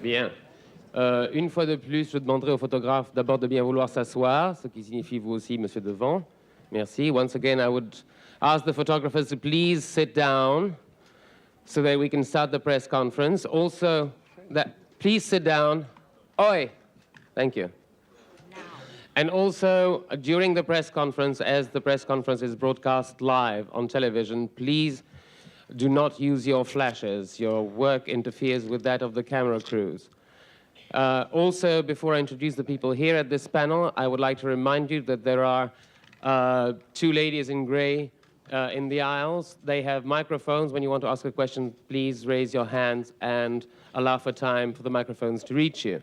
Bien. Une fois de plus, je demanderai au photographe d'abord de bien vouloir s'asseoir, ce qui signifie vous aussi, monsieur Devant. Merci. Once again, I would ask the photographers to please sit down so that we can start the press conference. Also, please sit down. Oi! Thank you. And also, during the press conference, as the press conference is broadcast live on television, please do not use your flashes. Your work interferes with that of the camera crews. Also, before I introduce the people here at this panel, I would like to remind you that there are two ladies in gray in the aisles. They have microphones. When you want to ask a question, please raise your hands and allow for time for the microphones to reach you.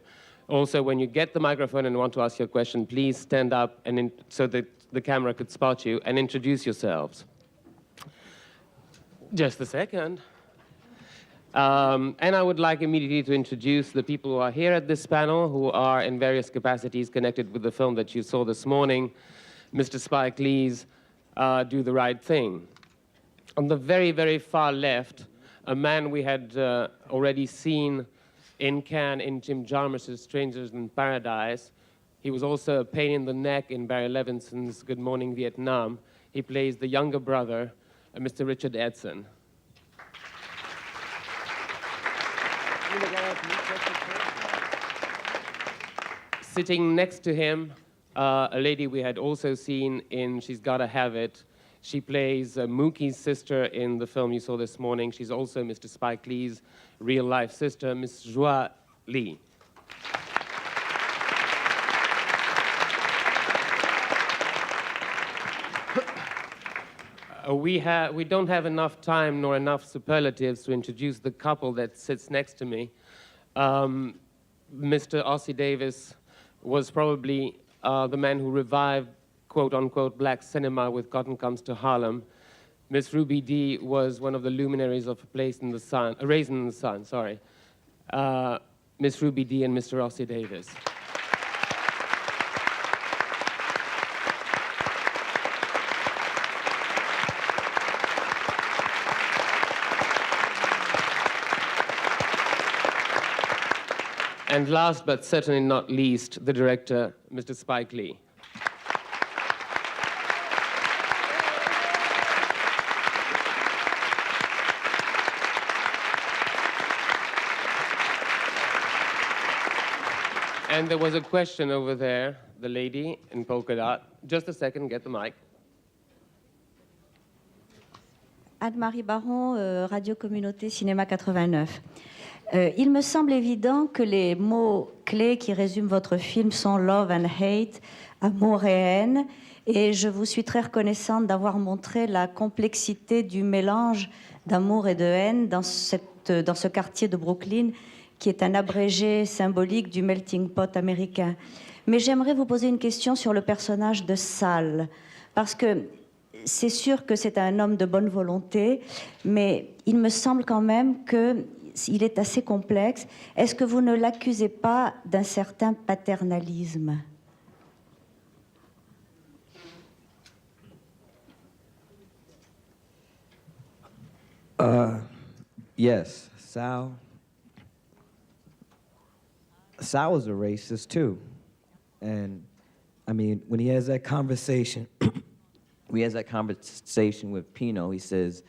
Also, when you get the microphone and want to ask your question, please stand up and so that the camera could spot you and introduce yourselves. Just a second. And I would like immediately to introduce the people who are here at this panel, who are in various capacities connected with the film that you saw this morning. Mr. Spike Lee's Do the Right Thing. On the very, very far left, a man we had already seen in Cannes in Jim Jarmusch's Strangers in Paradise. He was also a pain in the neck in Barry Levinson's Good Morning Vietnam. He plays the younger brother, Mr. Richard Edson. Sitting next to him, a lady we had also seen in She's Gotta Have It. She plays Mookie's sister in the film you saw this morning. She's also Mr. Spike Lee's real-life sister, Miss Joie Lee. We don't have enough time nor enough superlatives to introduce the couple that sits next to me. Mr. Ossie Davis was probably the man who revived, quote-unquote, black cinema with Cotton Comes to Harlem. Miss Ruby Dee was one of the luminaries of A Raisin in the Sun, sorry. Miss Ruby Dee and Mr. Ossie Davis. And last but certainly not least, the director, Mr. Spike Lee. And there was a question over there, the lady in polka dot. Just a second, get the mic. Anne-Marie Baron, Radio Communauté Cinéma 89. Il me semble évident que les mots clés qui résument votre film sont love and hate, amour et haine, et je vous suis très reconnaissante d'avoir montré la complexité du mélange d'amour et de haine dans ce quartier de Brooklyn, qui est un abrégé symbolique du melting pot américain. Mais j'aimerais vous poser une question sur le personnage de Sal, parce que c'est sûr que c'est un homme de bonne volonté, mais il me semble quand même qu'il est assez complexe. Est-ce que vous ne l'accusez pas d'un certain paternalisme? Yes, Sal was a racist too. And I mean, when he has that conversation, with Pino, he says,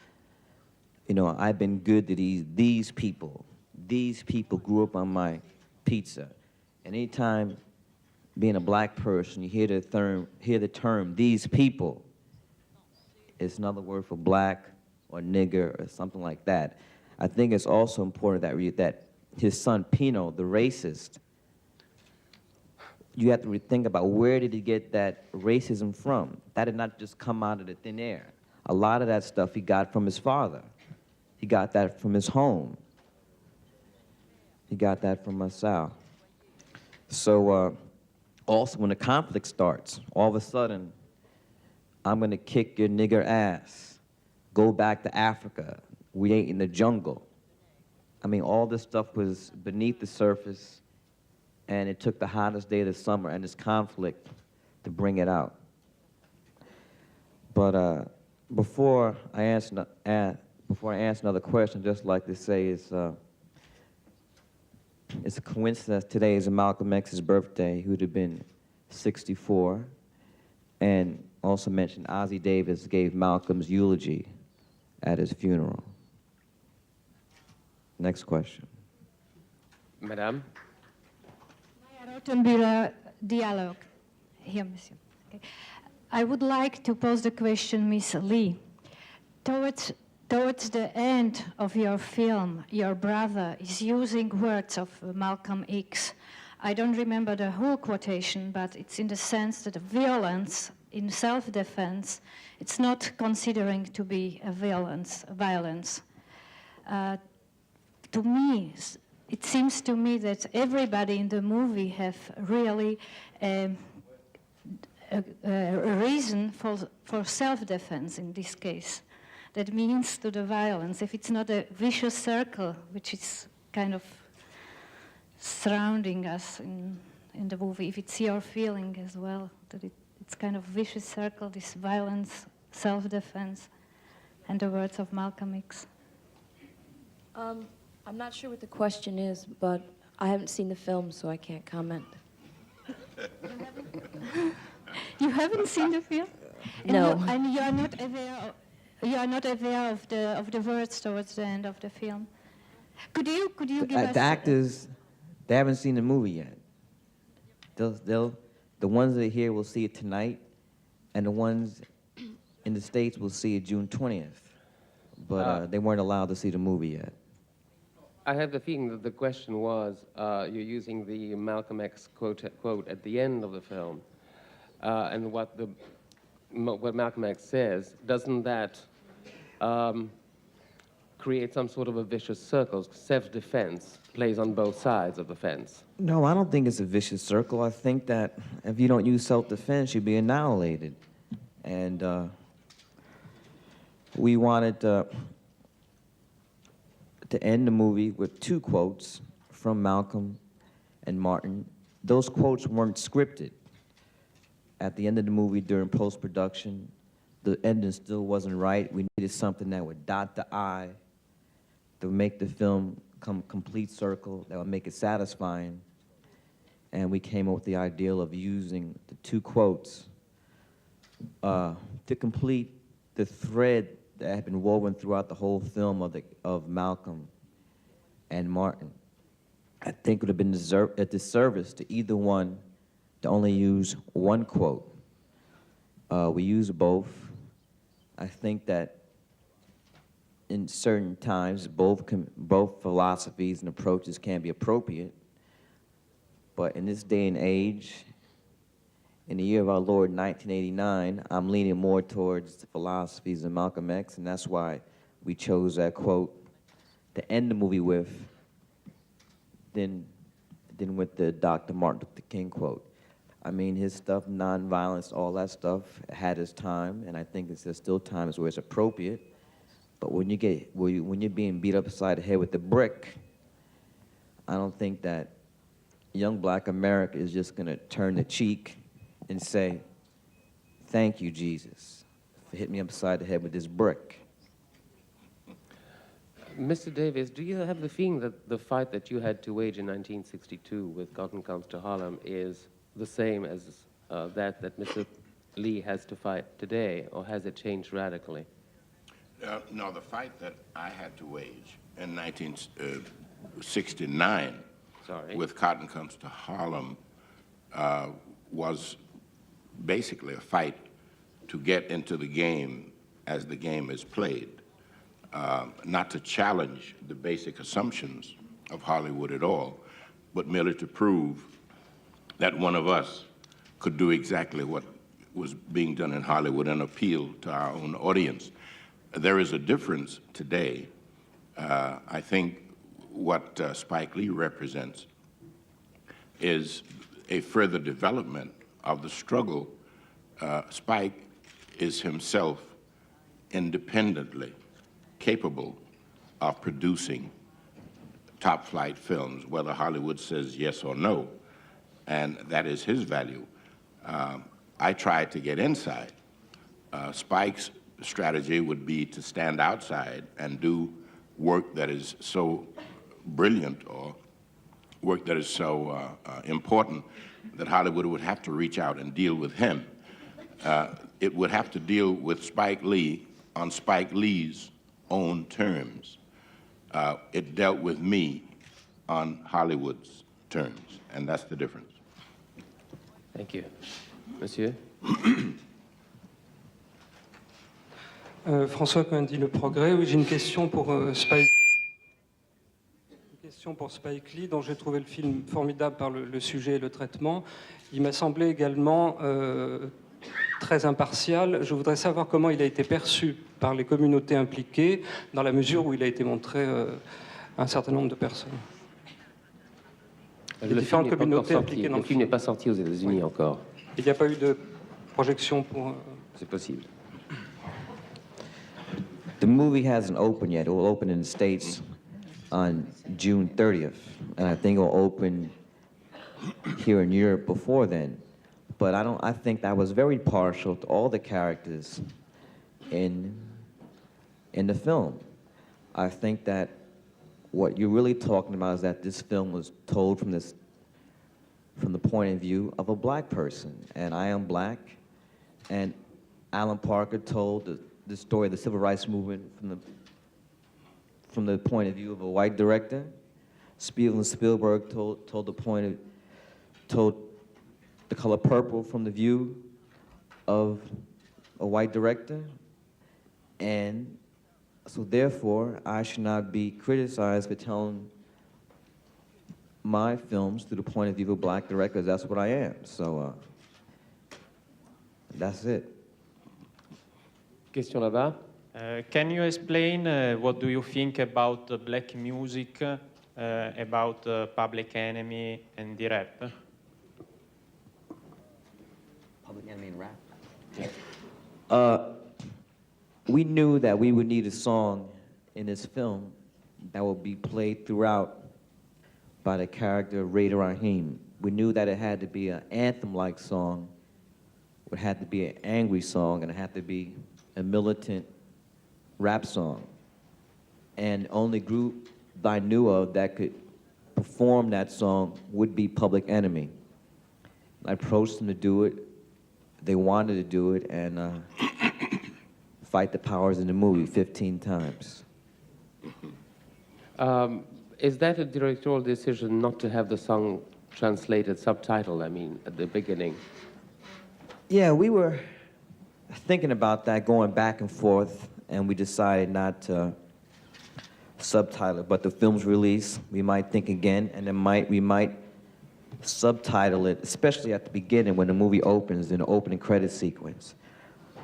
you know, I've been good to these people. These people grew up on my pizza. And anytime being a black person, you hear the term, these people, it's another word for black or nigger or something like that. I think it's also important that his son Pino, the racist, you have to think about where did he get that racism from? That did not just come out of the thin air. A lot of that stuff he got from his father. He got that from his home. He got that from Sal. So also when the conflict starts, all of a sudden, I'm gonna kick your nigger ass. Go back to Africa. We ain't in the jungle. I mean, all this stuff was beneath the surface, and it took the hottest day of the summer and this conflict to bring it out. But before I answer another question, I'd just like to say is, it's a coincidence today is Malcolm X's birthday. He would have been 64. And also mentioned Ozzie Davis gave Malcolm's eulogy at his funeral. Next question. Madame? Rottenbühler dialogue. Here, monsieur. Okay. I would like to pose the question, Miss Lee. Towards the end of your film, your brother is using words of Malcolm X. I don't remember the whole quotation, but it's in the sense that violence in self-defense, it's not considering to be a violence. To me, it seems to me that everybody in the movie have really a reason for self-defense in this case. That means to the violence. If it's not a vicious circle, which is kind of surrounding us in the movie, if it's your feeling as well, that it's kind of vicious circle, this violence, self-defense, and the words of Malcolm X. I'm not sure what the question is, but I haven't seen the film, so I can't comment. You haven't seen the film? No. And you are not aware. You are not aware of the words towards the end of the film. Could you give us? The actors, they haven't seen the movie yet. The ones that are here will see it tonight, and the ones in the States will see it June 20th. But they weren't allowed to see the movie yet. I have the feeling that the question was, you're using the Malcolm X quote at the end of the film, and what Malcolm X says, doesn't that create some sort of a vicious circle? Self-defense plays on both sides of the fence. No, I don't think it's a vicious circle. I think that if you don't use self-defense, you'll be annihilated. And we wanted to end the movie with two quotes from Malcolm and Martin. Those quotes weren't scripted. At the end of the movie, during post-production, the ending still wasn't right. We needed something that would dot the I, that would make the film come complete circle, that would make it satisfying. And we came up with the ideal of using the two quotes to complete the thread that had been woven throughout the whole film of Malcolm and Martin. I think it would have been a disservice to either one to only use one quote. We use both. I think that in certain times, both philosophies and approaches can be appropriate. But in this day and age, in the year of our Lord, 1989, I'm leaning more towards the philosophies of Malcolm X, and that's why we chose that quote to end the movie with than with the Dr. Martin Luther King quote. I mean, his stuff, nonviolence, all that stuff, had its time, and I think there's still times where it's appropriate. But when you're being beat upside the head with a brick, I don't think that young black America is just going to turn the cheek and say, "Thank you, Jesus, for hitting me upside the head with this brick." Mr. Davis, do you have the feeling that the fight that you had to wage in 1962 with Cotton Comes to Harlem is the same as that Mr. Lee has to fight today, or has it changed radically? No, the fight that I had to wage in 1969 with Cotton Comes to Harlem was basically a fight to get into the game as the game is played, not to challenge the basic assumptions of Hollywood at all, but merely to prove that one of us could do exactly what was being done in Hollywood and appeal to our own audience. There is a difference today. I think what Spike Lee represents is a further development of the struggle. Spike is himself independently capable of producing top-flight films, whether Hollywood says yes or no, and that is his value. I tried to get inside. Spike's strategy would be to stand outside and do work that is so brilliant or work that is so important that Hollywood would have to reach out and deal with him. It would have to deal with Spike Lee on Spike Lee's own terms. It dealt with me on Hollywood's terms, and that's the difference. Thank you. Monsieur? François Cohen-dit Le Progrès. Oui, j'ai une question pour Spike. Une question pour Spike Lee, dont j'ai trouvé le film formidable par le sujet et le traitement. Il m'a semblé également très impartial. Je voudrais savoir comment il a été perçu par les communautés impliquées, dans la mesure où il a été montré à un certain nombre de personnes. Les différentes communautés impliquées dans le film n'est pas sorti aux États-Unis encore. Il n'y a pas eu de projection pour... C'est possible. The movie hasn't opened yet. It will open in the States on June 30th, and I think it will open here in Europe before then. But I think that was very partial to all the characters in the film. I think that what you're really talking about is that this film was told from the point of view of a black person, and I am black, and Alan Parker told the story of the civil rights movement from the point of view of a white director. Spielberg told The Color Purple from the view of a white director, and so therefore I should not be criticized for telling my films through the point of view of a black director. That's what I am. So that's it. Question là-bas. Can you explain what do you think about black music, about Public Enemy and the rap? Public Enemy and rap? We knew that we would need a song in this film that would be played throughout by the character Raider Rahim. We knew that it had to be an anthem-like song, it had to be an angry song, and it had to be a militant rap song. And only group I knew of that could perform that song would be Public Enemy. I approached them to do it. They wanted to do it and fight the powers in the movie 15 times. Is that a directorial decision not to have the song translated, subtitled, I mean, at the beginning? Yeah, we were thinking about that, going back and forth, and we decided not to subtitle it. But the film's release, we might think again, and then we might subtitle it, especially at the beginning when the movie opens in the opening credit sequence.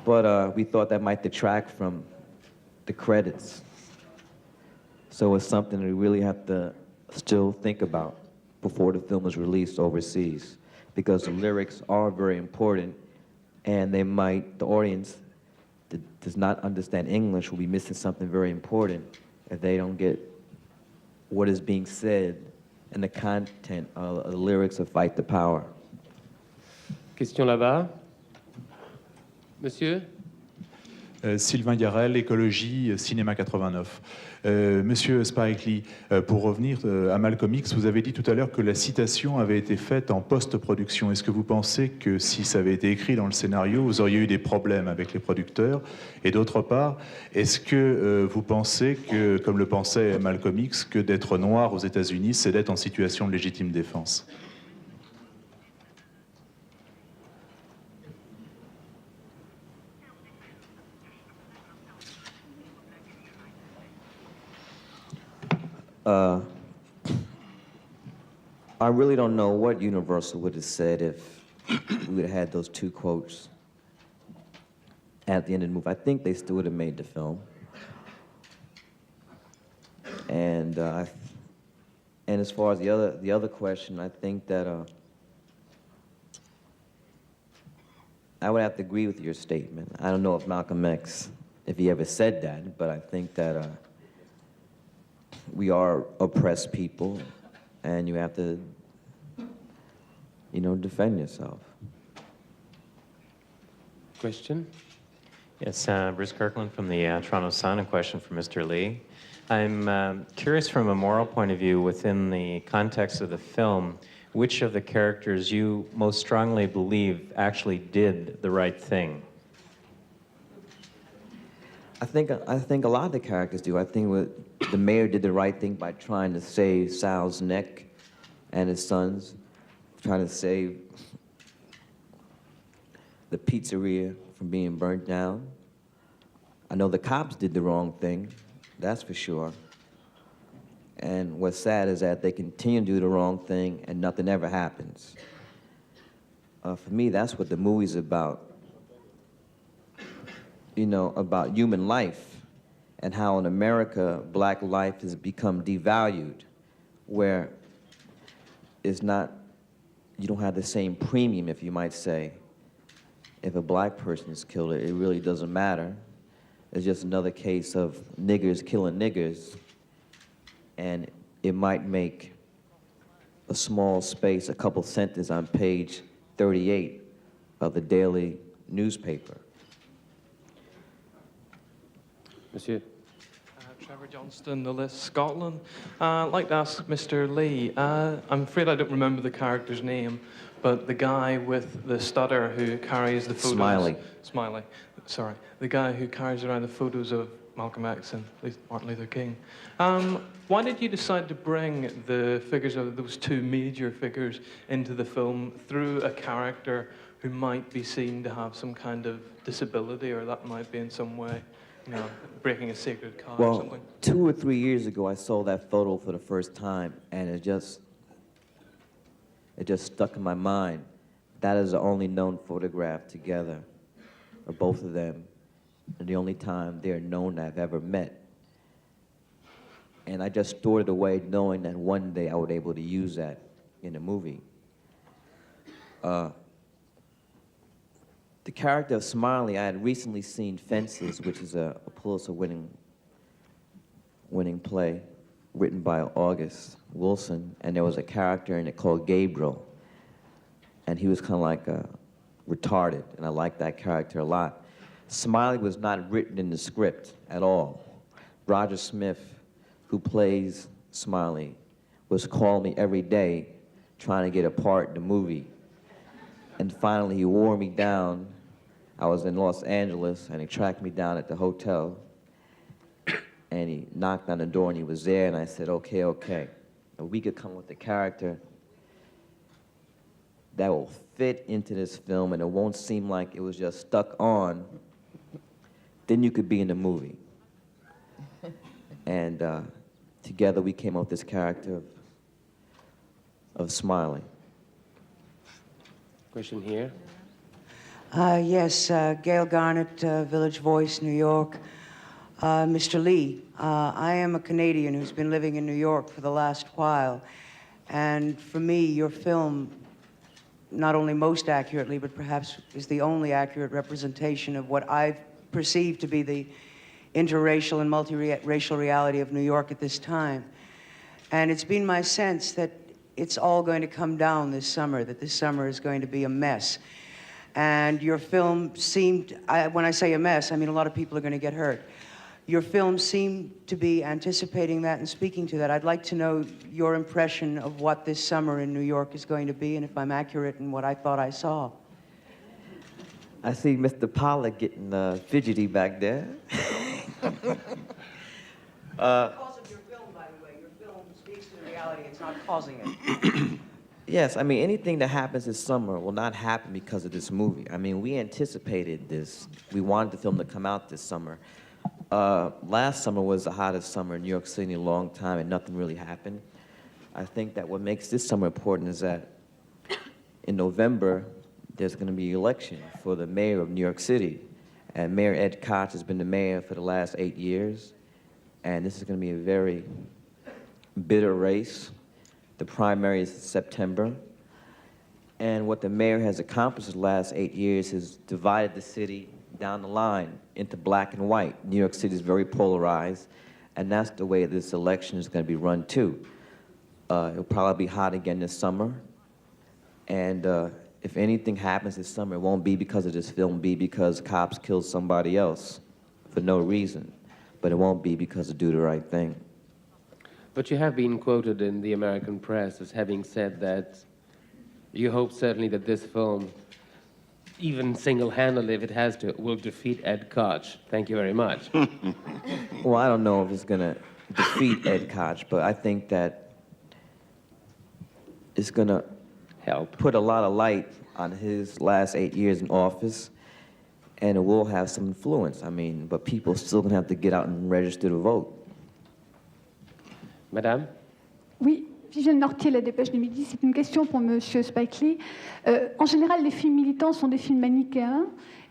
But we thought that might detract from the credits. So it's something that we really have to still think about before the film is released overseas, because the lyrics are very important, and the audience that does not understand English will be missing something very important if they don't get what is being said and the content of the lyrics of Fight the Power. Question là-bas. Monsieur? Sylvain Garel, Écologie, Cinéma 89. Monsieur Spike Lee, pour revenir à Malcolm X, vous avez dit tout à l'heure que la citation avait été faite en post-production. Est-ce que vous pensez que si ça avait été écrit dans le scénario, vous auriez eu des problèmes avec les producteurs? Et d'autre part, est-ce que vous pensez que, comme le pensait Malcolm X, que d'être noir aux États-Unis, c'est d'être en situation de légitime défense? I really don't know what Universal would have said if we would have had those two quotes at the end of the movie. I think they still would have made the film. And as far as the other question, I think that I would have to agree with your statement. I don't know if Malcolm X, if he ever said that, but I think that we are oppressed people, and you have to, defend yourself. Question? Yes, Bruce Kirkland from the Toronto Sun. A question for Mr. Lee. I'm curious from a moral point of view, within the context of the film, which of the characters you most strongly believe actually did the right thing? I think a lot of the characters do. I think the mayor did the right thing by trying to save Sal's neck and his sons, trying to save the pizzeria from being burnt down. I know the cops did the wrong thing, that's for sure. And what's sad is that they continue to do the wrong thing and nothing ever happens. For me, that's what the movie's about. You know, about human life and how in America, black life has become devalued, where it's not, you don't have the same premium, if you might say. If a black person is killed, it really doesn't matter. It's just another case of niggers killing niggers, and it might make a small space, a couple sentences on page 38 of the daily newspaper. Monsieur. Trevor Johnston, The List, Scotland. I'd like to ask Mr. Lee, I'm afraid I don't remember the character's name, but the guy with the stutter who carries the photos... Smiley, sorry. The guy who carries around the photos of Malcolm X and Martin Luther King. Why did you decide to bring the figures of those two major figures into the film through a character who might be seen to have some kind of disability, or that might be in some way, you know, breaking a sacred cow or something? 2 or 3 years ago, I saw that photo for the first time, and it just stuck in my mind. That is the only known photograph together, or both of them, and the only time they're known I've ever met. And I just stored it away, knowing that one day I would be able to use that in a movie. The character of Smiley, I had recently seen Fences, which is a Pulitzer-winning play written by August Wilson, and there was a character in it called Gabriel, and he was kind of like retarded, and I liked that character a lot. Smiley was not written in the script at all. Roger Smith, who plays Smiley, was calling me every day trying to get a part in the movie. And finally, he wore me down. I was in Los Angeles, and he tracked me down at the hotel, and he knocked on the door, and he was there, and I said, okay, okay. If we could come with a character that will fit into this film, and it won't seem like it was just stuck on, then you could be in the movie. And together, we came up with this character of Smiley. Question here. Yes, Gail Garnett, Village Voice, New York. Mr. Lee, I am a Canadian who's been living in New York for the last while, and for me, your film not only most accurately, but perhaps is the only accurate representation of what I've perceived to be the interracial and multiracial reality of New York at this time. And it's been my sense that it's all going to come down this summer, that this summer is going to be a mess. And your film seemed, when I say a mess, I mean a lot of people are going to get hurt. Your film seemed to be anticipating that and speaking to that. I'd like to know your impression of what this summer in New York is going to be, and if I'm accurate in what I thought I saw. I see Mr. Pollack getting fidgety back there. Because of your film, by the way. Your film speaks to the reality. It's not causing it. Yes, I mean, anything that happens this summer will not happen because of this movie. I mean, we anticipated this. We wanted the film to come out this summer. Last summer was the hottest summer in New York City in a long time, and nothing really happened. I think that what makes this summer important is that in November, there's going to be an election for the mayor of New York City. And Mayor Ed Koch has been the mayor for the last 8 years. And this is going to be a very bitter race. The primary is September. And what the mayor has accomplished in the last 8 years is divided the city down the line into black and white. New York City is very polarized, and that's the way this election is going to be run too. It'll probably be hot again this summer. And if anything happens this summer, it won't be because of this film, it'll be because cops killed somebody else for no reason. but it won't be because of Do the Right Thing. But you have been quoted in the American press as having said that you hope certainly that this film, even single-handedly if it has to, will defeat Ed Koch. Thank you very much. Well, I don't know if it's going to defeat Ed Koch, but I think that it's going to help put a lot of light on his last 8 years in office, and it will have some influence. I mean, but people still going to have to get out and register to vote. Madame? Oui, Viviane Nortier, La Dépêche du Midi. C'est une question pour Monsieur Spike Lee. En général, les films militants sont des films manichéens.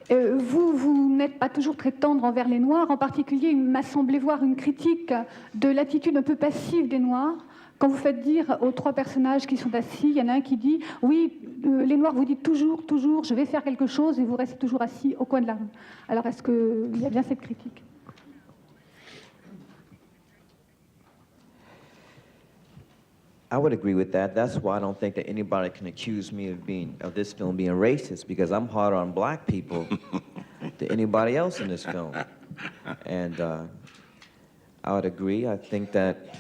Vous n'êtes pas toujours très tendre envers les Noirs. En particulier, il m'a semblé voir une critique de l'attitude un peu passive des Noirs. Quand vous faites dire aux trois personnages qui sont assis, il y en a un qui dit « Oui, les Noirs vous dites toujours, toujours, je vais faire quelque chose » et vous restez toujours assis au coin de la rue. Alors, est-ce qu'il y a bien cette critique ? I would agree with that. That's why I don't think that anybody can accuse me of this film being racist, because I'm harder on black people than anybody else in this film. And I would agree. I think that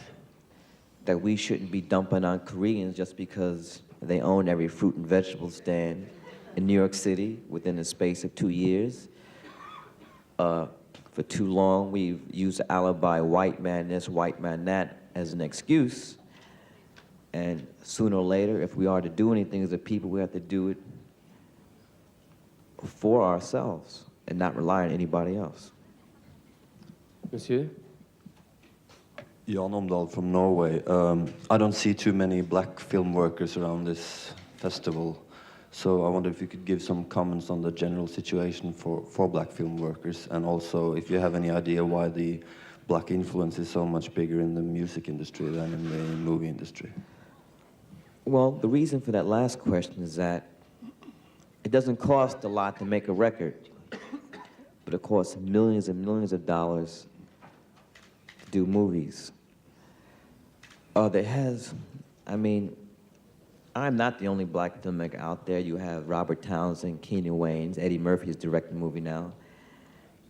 we shouldn't be dumping on Koreans just because they own every fruit and vegetable stand in New York City within the space of 2 years. For too long, we've used the alibi white man this, white man that as an excuse. And sooner or later, if we are to do anything as a people, we have to do it for ourselves and not rely on anybody else. Monsieur? Jan Omdal from Norway. I don't see too many black film workers around this festival, so I wonder if you could give some comments on the general situation for black film workers, and also if you have any idea why the black influence is so much bigger in the music industry than in the movie industry. Well, the reason for that last question is that it doesn't cost a lot to make a record, but it costs millions and millions of dollars to do movies. I'm not the only black filmmaker out there. You have Robert Townsend, Keenan Wayans, Eddie Murphy is directing a movie now.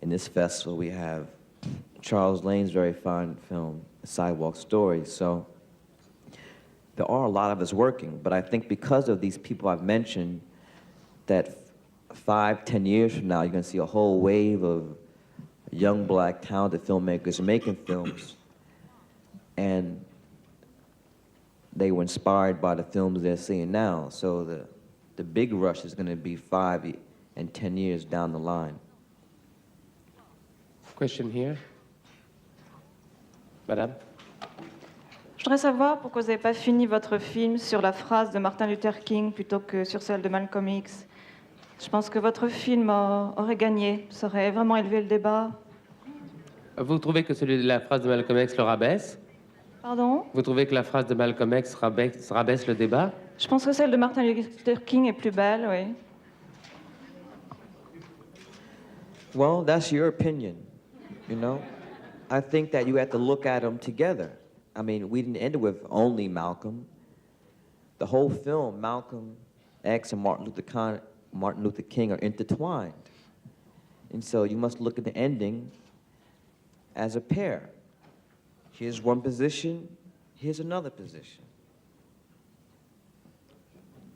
In this festival, we have Charles Lane's very fine film, Sidewalk Story. So there are a lot of us working, but I think because of these people I've mentioned, that 5-10 years from now, you're going to see a whole wave of young black talented filmmakers making films, and they were inspired by the films they're seeing now. So the big rush is going to be 5 and 10 years down the line. Question here. Madame? Je voudrais savoir pourquoi vous n'avez pas fini votre film sur la phrase de Martin Luther King plutôt que sur celle de Malcolm X. Je pense que votre film aurait gagné, ça aurait vraiment élevé le débat. Vous trouvez que la phrase de Malcolm X le rabaisse? Pardon? Vous trouvez que la phrase de Malcolm X rabaisse le débat? Je pense que celle de Martin Luther King est plus belle, oui. Well, that's your opinion, you know? I think that you have to look at them together. I mean, we didn't end it with only Malcolm. The whole film, Malcolm X and Martin Luther King are intertwined. And so you must look at the ending as a pair. Here's one position, here's another position.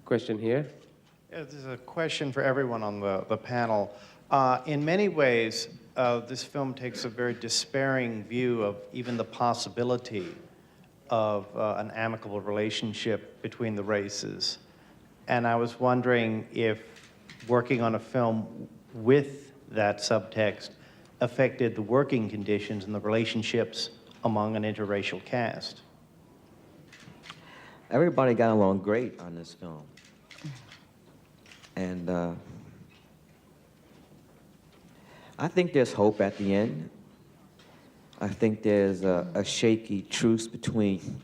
Question here. Yeah, this is a question for everyone on the panel. In many ways, this film takes a very despairing view of even the possibility of an amicable relationship between the races. And I was wondering if working on a film with that subtext affected the working conditions and the relationships among an interracial cast. Everybody got along great on this film. And I think there's hope at the end. I think there's a shaky truce between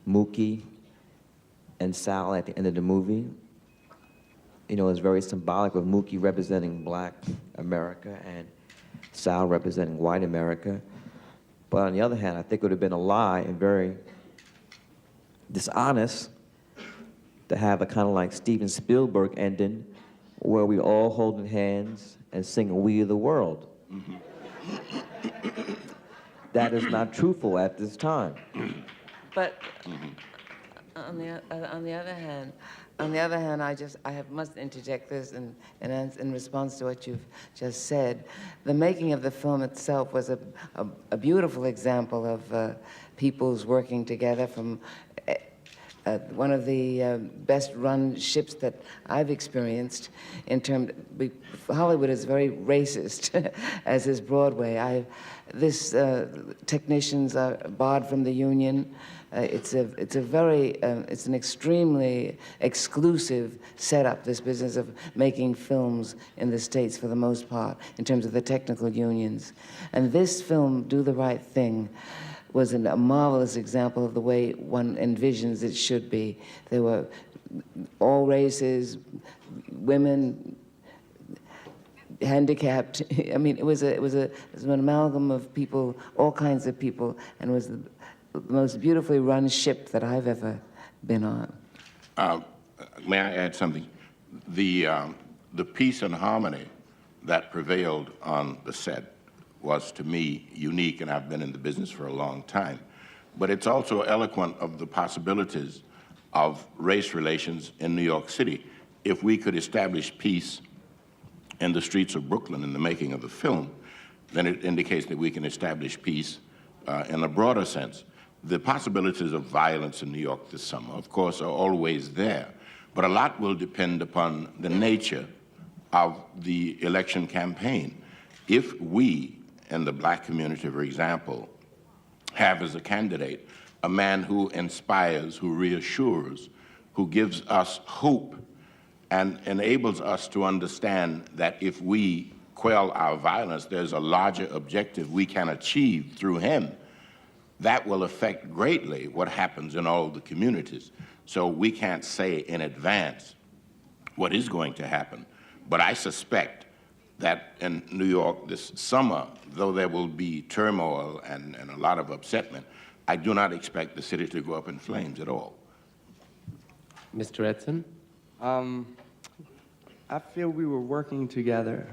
Mookie and Sal at the end of the movie. You know, it's very symbolic with Mookie representing black America and Sal representing white America. But on the other hand, I think it would have been a lie and very dishonest to have a kind of like Steven Spielberg ending where we all holding hands and singing We Are the World. that is not truthful at this time. But on the other hand, I must interject this in response to what you've just said. The making of the film itself was a beautiful example of people's working together from one of the best-run ships that I've experienced. Hollywood is very racist, as is Broadway. Technicians are barred from the union. It's an extremely exclusive setup, this business of making films in the States for the most part, in terms of the technical unions. And this film, Do the Right Thing, was a marvelous example of the way one envisions it should be. There were all races, women, handicapped. I mean, it was an amalgam of people, all kinds of people, and it was the most beautifully run ship that I've ever been on. May I add something? The peace and harmony that prevailed on the set was, to me, unique, and I've been in the business for a long time. But it's also eloquent of the possibilities of race relations in New York City. If we could establish peace in the streets of Brooklyn in the making of the film, then it indicates that we can establish peace in a broader sense. The possibilities of violence in New York this summer, of course, are always there, but a lot will depend upon the nature of the election campaign. If we, in the black community, for example, have as a candidate a man who inspires, who reassures, who gives us hope and enables us to understand that if we quell our violence, there's a larger objective we can achieve through him, that will affect greatly what happens in all the communities. So we can't say in advance what is going to happen, but I suspect that in New York this summer, though there will be turmoil and a lot of upsetment, I do not expect the city to go up in flames at all. Mr. Edson? I feel we were working together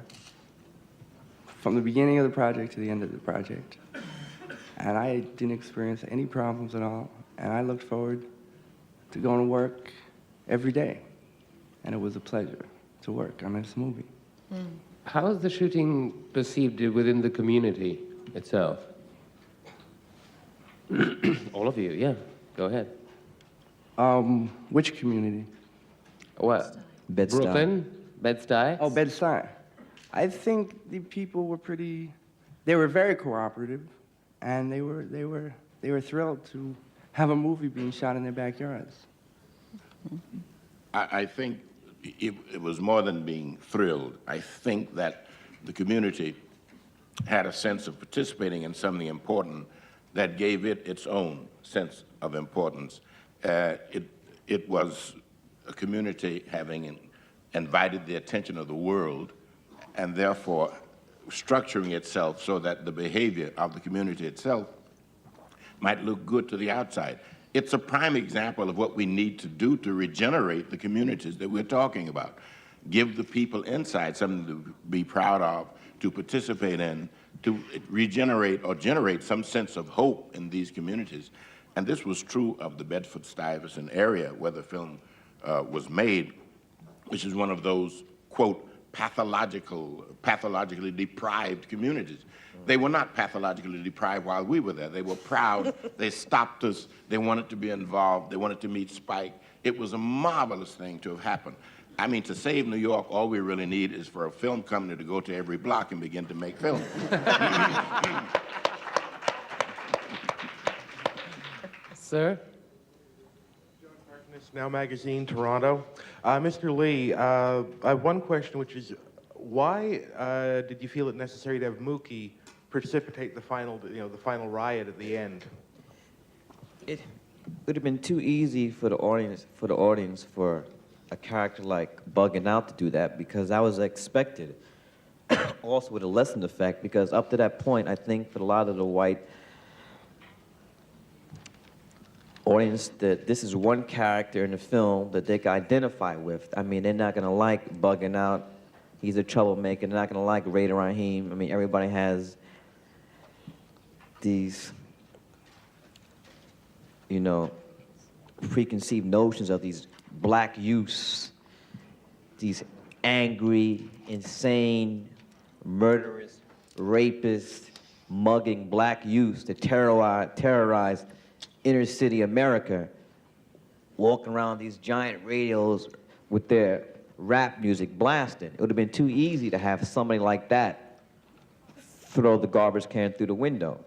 from the beginning of the project to the end of the project. And I didn't experience any problems at all. And I looked forward to going to work every day. And it was a pleasure to work on this movie. How is the shooting perceived within the community itself? All of you, yeah. Go ahead. Which community? What? Bed-Stuy. Brooklyn? Bed-Stuy? Oh, Bed-Stuy. I think the people were they were very cooperative, and they were thrilled to have a movie being shot in their backyards. I think it was more than being thrilled. I think that the community had a sense of participating in something important that gave it its own sense of importance. It was a community having invited the attention of the world and therefore structuring itself so that the behavior of the community itself might look good to the outside. It's a prime example of what we need to do to regenerate the communities that we're talking about. Give the people inside something to be proud of, to participate in, to regenerate or generate some sense of hope in these communities. And this was true of the Bedford-Stuyvesant area where the film was made, which is one of those, quote, pathologically deprived communities. They were not pathologically deprived while we were there. They were proud. They stopped us. They wanted to be involved. They wanted to meet Spike. It was a marvelous thing to have happened. I mean, to save New York, all we really need is for a film company to go to every block and begin to make films. Sir? John Harkness, Now Magazine, Toronto. Mr. Lee, I have one question, which is, why did you feel it necessary to have Mookie precipitate the final riot at the end? It would have been too easy for the audience for a character like Bugging Out to do that, because that was expected. Also with a lessened effect, because up to that point, I think for a lot of the white audience, that this is one character in the film that they can identify with. I mean, they're not going to like Bugging Out. He's a troublemaker. They're not going to like Raider Rahim. I mean, everybody has these, you know, preconceived notions of these black youths, these angry, insane, murderous, rapist, mugging black youths that terrorize inner city America, walking around these giant radios with their rap music blasting. It would have been too easy to have somebody like that throw the garbage can through the window.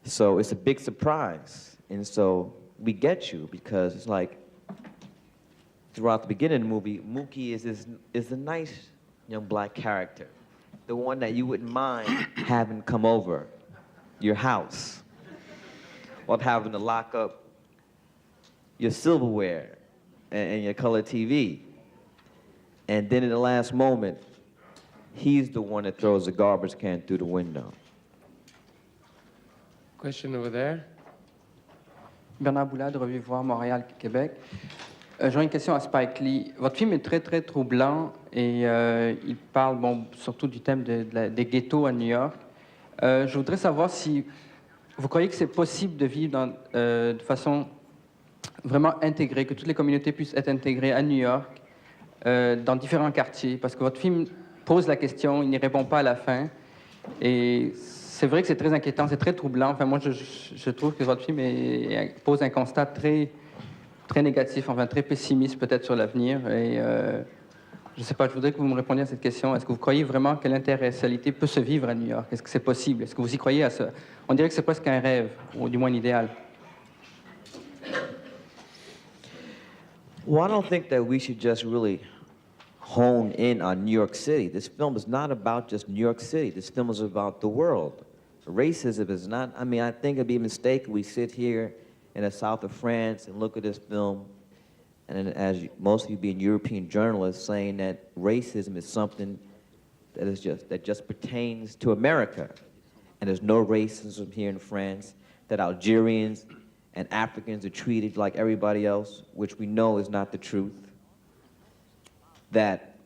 So it's a big surprise. And so we get you, because it's like, throughout the beginning of the movie, Mookie is a nice young black character, the one that you wouldn't mind having come over your house, or having to lock up your silverware and your color TV. And then in the last moment, he's the one that throws the garbage can through the window. Question over there. Bernard Boulade, Revue Voir, Montréal, Québec. J'aurais une question à Spike Lee. Votre film est très, très troublant et il parle surtout du thème des ghettos à New York. Je voudrais savoir si vous croyez que c'est possible de vivre de façon vraiment intégrée, que toutes les communautés puissent être intégrées à New York, dans différents quartiers, parce que votre film pose la question, il n'y répond pas à la fin. Et c'est vrai que c'est très inquiétant, c'est très troublant. Enfin, moi, je trouve que votre film pose un constat très, très négatif, enfin très pessimiste peut-être sur l'avenir. Et je ne sais pas, je voudrais que vous me répondiez à cette question. Est-ce que vous croyez vraiment que l'interracialité peut se vivre à New York? Est-ce que c'est possible? Est-ce que vous y croyez à ça? On dirait que c'est presque un rêve, ou du moins un idéal. Well, I don't think that we should just really hone in on New York City. This film is not about just New York City. This film is about the world. Racism is not, I mean, I think it'd be a mistake if we sit here in the south of France and look at this film, and then, as most of you being European journalists, saying that racism is something that just pertains to America, and there's no racism here in France, that Algerians and Africans are treated like everybody else, which we know is not the truth, that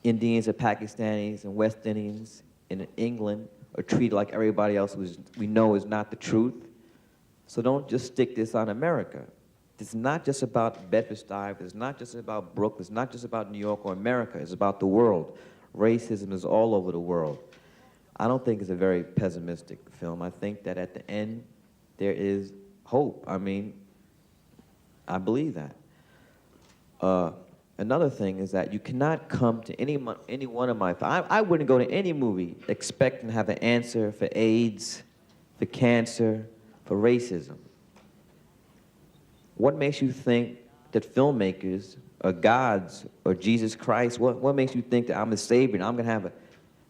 Indians and Pakistanis and West Indians in England are treated like everybody else, which we know is not the truth. So don't just stick this on America. It's not just about Bedford-Stuyvesant, it's not just about Brooklyn, it's not just about New York or America, it's about the world. Racism is all over the world. I don't think it's a very pessimistic film. I think that at the end, there is hope. I mean, I believe that. Another thing is that you cannot come to any one of my, I wouldn't go to any movie expecting to have an answer for AIDS, for cancer, for racism. What makes you think that filmmakers are gods or Jesus Christ? What makes you think that I'm a savior and I'm going to have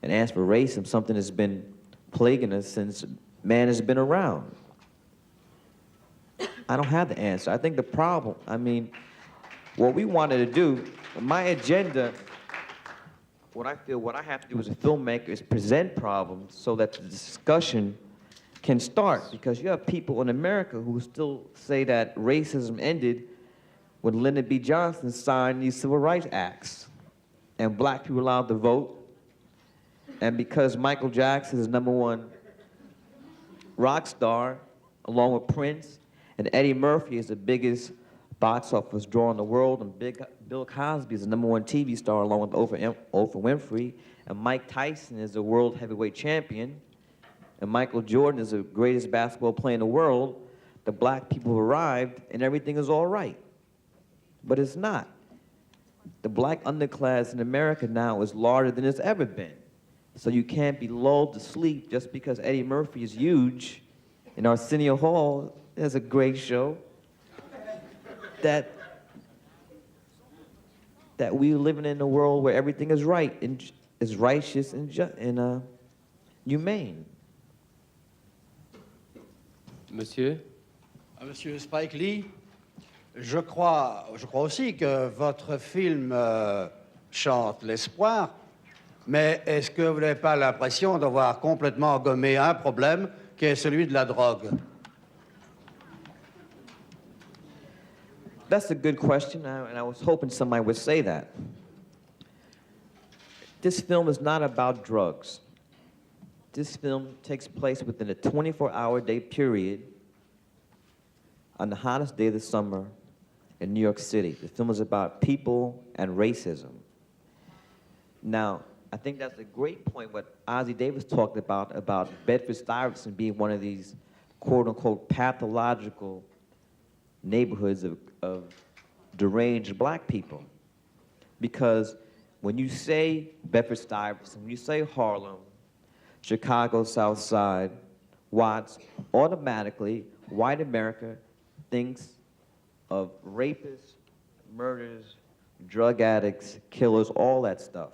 an answer for racism, something that's been plaguing us since man has been around? I don't have the answer. I think the problem, I mean, what we wanted to do, my agenda, what I feel what I have to do as a filmmaker is present problems so that the discussion can start, because you have people in America who still say that racism ended when Lyndon B. Johnson signed these civil rights acts and black people allowed to vote, and because Michael Jackson is #1 rock star along with Prince, and Eddie Murphy is the biggest box office draw in the world, and Bill Cosby is the #1 TV star along with Oprah Winfrey, and Mike Tyson is the world heavyweight champion, and Michael Jordan is the greatest basketball player in the world. The black people have arrived and everything is all right. But it's not. The black underclass in America now is larger than it's ever been. So you can't be lulled to sleep just because Eddie Murphy is huge and Arsenio Hall has a great show. That we're living in a world where everything is right and is righteous and humane. Monsieur? Monsieur Spike Lee, je crois aussi que votre film chante l'espoir, mais est-ce que vous n'avez pas l'impression d'avoir complètement gommé un problème qui est celui de la drogue? That's a good question, and I was hoping somebody would say that. This film is not about drugs. This film takes place within a 24-hour day period on the hottest day of the summer in New York City. The film is about people and racism. Now, I think that's a great point what Ossie Davis talked about Bedford-Stuyvesant being one of these quote-unquote pathological neighborhoods of deranged black people. Because when you say Bedford-Stuyvesant, when you say Harlem, Chicago, South Side, Watts, automatically white America thinks of rapists, murders, drug addicts, killers, all that stuff.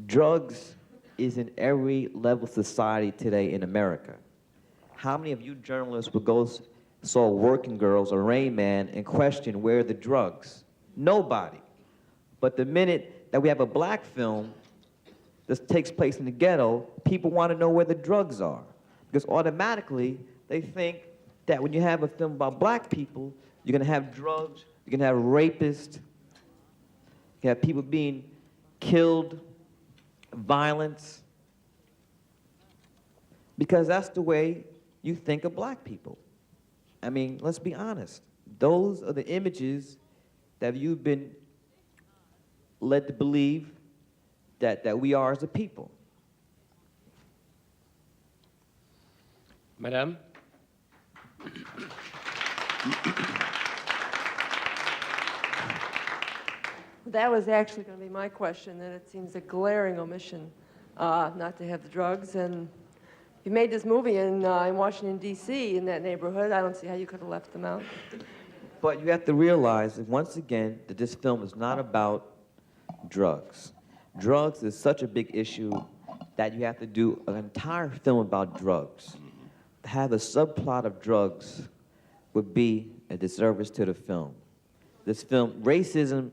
Drugs is in every level of society today in America. How many of you journalists would go saw Working Girls or Rain Man and question where are the drugs? Nobody. But the minute that we have a black film that takes place in the ghetto, people want to know where the drugs are. Because automatically, they think that when you have a film about black people, you're going to have drugs, you're going to have rapists, you have people being killed, violence, because that's the way you think of black people. I mean, let's be honest. Those are the images that you've been led to believe that we are as a people. Madame? That was actually going to be my question, and it seems a glaring omission not to have the drugs. And you made this movie in Washington, D.C., in that neighborhood. I don't see how you could have left them out. But you have to realize, that once again, that this film is not about drugs. Drugs is such a big issue that you have to do an entire film about drugs. To have a subplot of drugs would be a disservice to the film. This film, racism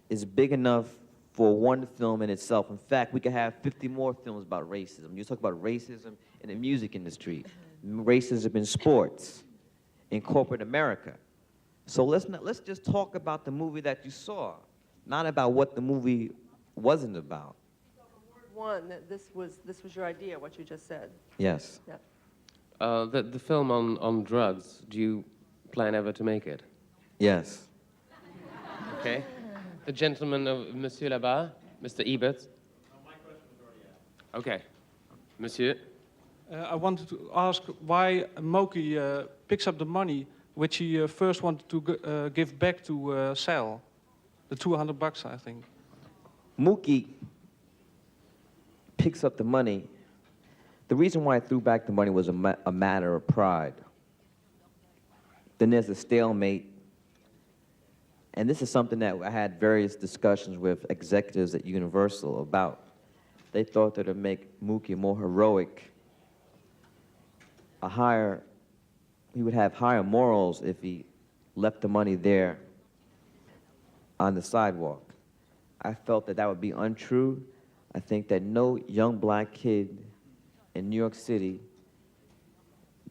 is big enough for one film in itself. In fact, we could have 50 more films about racism. You talk about racism in the music industry, racism in sports, in corporate America. So let's just talk about the movie that you saw, not about what the movie wasn't about. One, that this was your idea, what you just said. Yes. Yeah. The film on drugs, do you plan ever to make it? Yes. Okay. The gentleman of Monsieur là-bas, Mr. Ebert. No, my question was already asked. Okay. Monsieur. I wanted to ask why Mookie picks up the money which he first wanted to give back to Sal, the $200, I think. Mookie picks up the money. The reason why I threw back the money was a matter of pride. Then there's a stalemate. And this is something that I had various discussions with executives at Universal about. They thought that it would make Mookie more heroic, he would have higher morals if he left the money there on the sidewalk. I felt that that would be untrue. I think that no young black kid in New York City,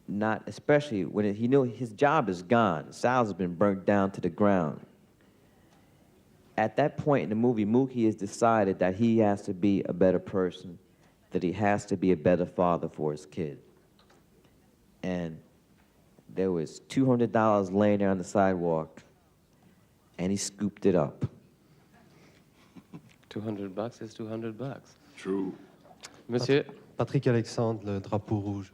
not especially when he knew his job is gone, Sal's has been burnt down to the ground. At that point in the movie, Mookie has decided that he has to be a better person, that he has to be a better father for his kid. And there was $200 laying there on the sidewalk, and he scooped it up. $200 is $200. True. Monsieur. Patrick Alexandre, le Drapeau Rouge.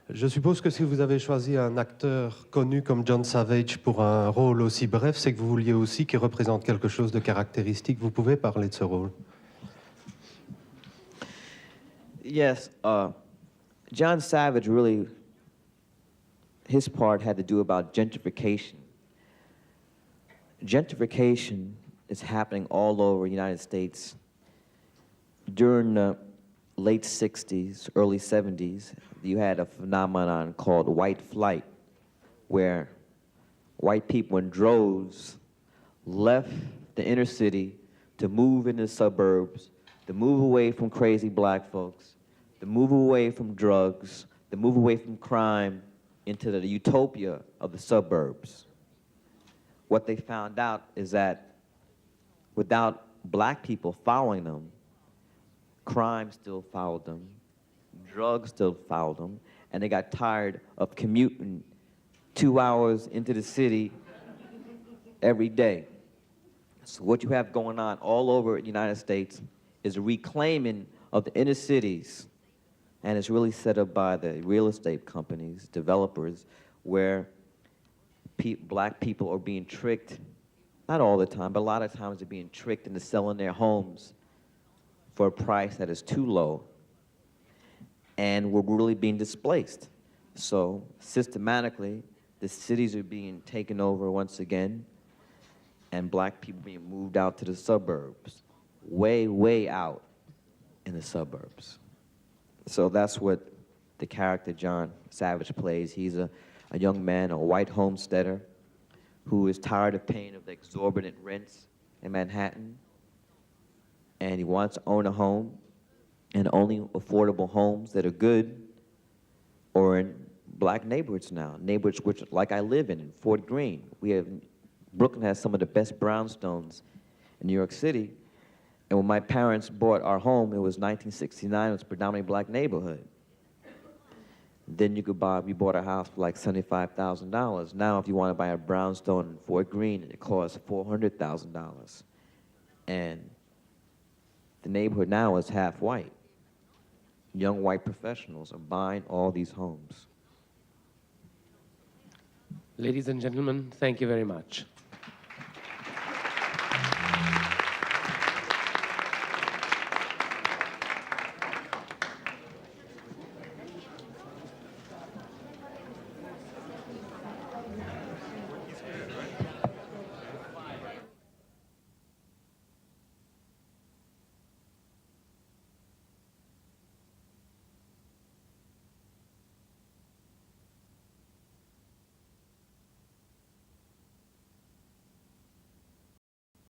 Je suppose que si vous avez choisi un acteur connu comme John Savage pour un rôle aussi bref, c'est que vous vouliez aussi qu'il représente quelque chose de caractéristique. Vous pouvez parler de ce rôle? Yes, John Savage really, his part had to do about gentrification. Gentrification is happening all over the United States. During the late 60s, early 70s, you had a phenomenon called white flight, where white people in droves left the inner city to move into the suburbs, to move away from crazy black folks, to move away from drugs, to move away from crime into the utopia of the suburbs. What they found out is that without black people following them, crime still followed them, drugs still followed them, and they got tired of commuting 2 hours into the city every day. So what you have going on all over the United States is a reclaiming of the inner cities, and it's really set up by the real estate companies, developers, where black people are being tricked, not all the time, but a lot of times they're being tricked into selling their homes for a price that is too low, and we're really being displaced. So systematically, the cities are being taken over once again, and black people being moved out to the suburbs, way, way out in the suburbs. So that's what the character John Savage plays. He's a young man, a white homesteader, who is tired of paying of the exorbitant rents in Manhattan, and he wants to own a home, and only affordable homes that are good are in black neighborhoods now, neighborhoods which, like I live in Fort Greene. Brooklyn has some of the best brownstones in New York City, and when my parents bought our home, it was 1969, it was a predominantly black neighborhood. Then we bought a house for like $75,000. Now, if you want to buy a brownstone in Fort Greene, it costs $400,000. And the neighborhood now is half white. Young white professionals are buying all these homes. Ladies and gentlemen, thank you very much.